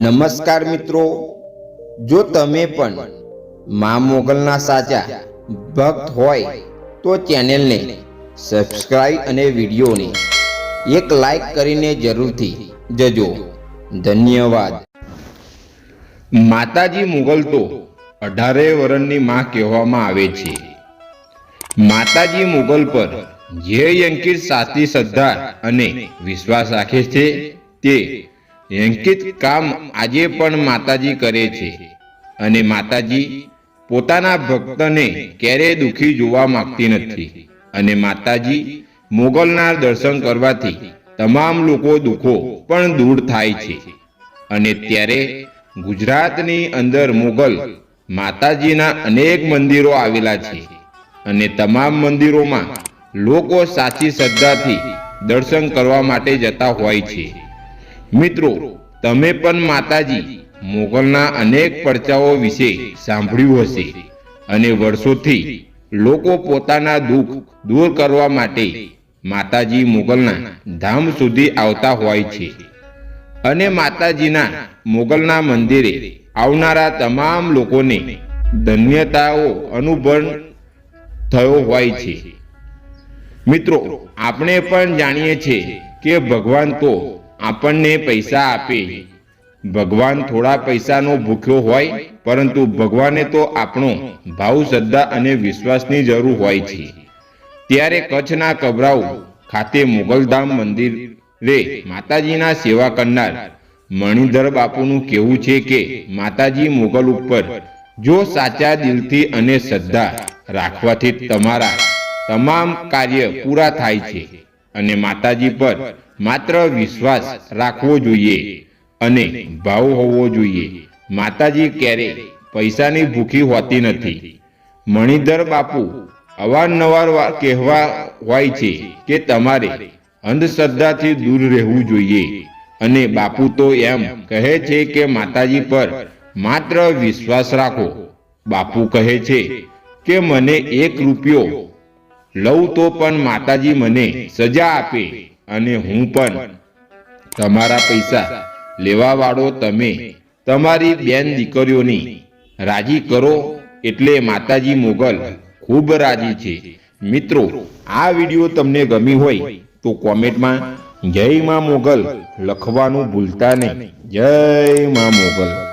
નમસ્કાર મિત્રો, જો તમે પણ મા મોગલના સાચા ભક્ત હોય તો ચેનલને સબસ્ક્રાઇબ અને વિડીયોને એક લાઈક કરીને જરૂરથી જજો. ધન્યવાદ. માતાજી મોગલ તો 18 વર્ષની માં કહેવામાં આવે છે. માતાજી મોગલ પર જે અંકિત સાચી શ્રદ્ધા અને વિશ્વાસ રાખે છે તે અંકિત કામ આજે પણ માતાજી કરે છે. અને માતાજી પોતાના ભક્તને ક્યારેય દુખી જોવા માંગતી નથી. અને માતાજી મોગલના દર્શન કરવાથી તમામ લોકો દુઃખો પણ દૂર થાય છે. અને ત્યારે ગુજરાતની અંદર મોગલ માતાજીના અનેક મંદિરો આવેલા છે. અને તમામ મંદિરોમાં લોકો સાચી શ્રદ્ધાથી દર્શન કરવા માટે જતા હોય છે. મિત્રો, તમે પણ માતાજી મોગલના અનેક પરચાઓ વિશે સાંભળ્યું હશે. અને વર્ષોથી લોકો પોતાના દુઃખ દૂર કરવા માટે માતાજી મોગલના ધામ સુધી આવતા હોય છે. અને માતાજીના મોગલના મંદિરે આવનારા તમામ લોકોને ધન્યતાઓ અનુભવ થયો હોય છે. મિત્રો, આપણે પણ જાણીએ છીએ કે ભગવાન તો આપણને પૈસા આપે. ભગવાન થોડા પૈસાનો ભૂખ્યો હોય, પરંતુ ભગવાને તો આપણો ભાવ, શ્રદ્ધા અને વિશ્વાસની જરૂર હોય છે. ત્યારે કચ્છના કબરાઉ ખાતે મોગલધામ મંદિરે માતાજીના સેવા કરનાર મણિધર બાપુનું કહેવું છે કે માતાજી મોગલ ઉપર જો સાચા દિલથી અને શ્રદ્ધા રાખવાથી તમારા તમામ કાર્ય પૂરા થાય છે. અને માતાજી પર માત્ર વિશ્વાસ રાખવો જોઈએ અને ભાવ હોવો જોઈએ. માતાજી ક્યારે પૈસાની ભૂખી હોતી નથી. મણિધર બાપુ અવારનવાર કહેવા હોય છે કે તમારે અંધશ્રદ્ધાથી દૂર રહેવું જોઈએ. અને બાપુ તો એમ કહે છે કે માતાજી પર માત્ર વિશ્વાસ રાખો. બાપુ કહે છે કે મને 1 રૂપિયો લઉં તો પણ માતાજી મને સજા આપે. અને હું પણ તમારા પૈસા લેવા વાળો તમે તમારી બેન દીકરીઓની રાજી કરો એટલે માતાજી મોગલ ખૂબ રાજી છે. મિત્રો, આ વિડીયો તમને ગમી હોય તો કોમેન્ટમાં જય મા મોગલ લખવાનું ભૂલતા નહીં. જય મા મોગલ.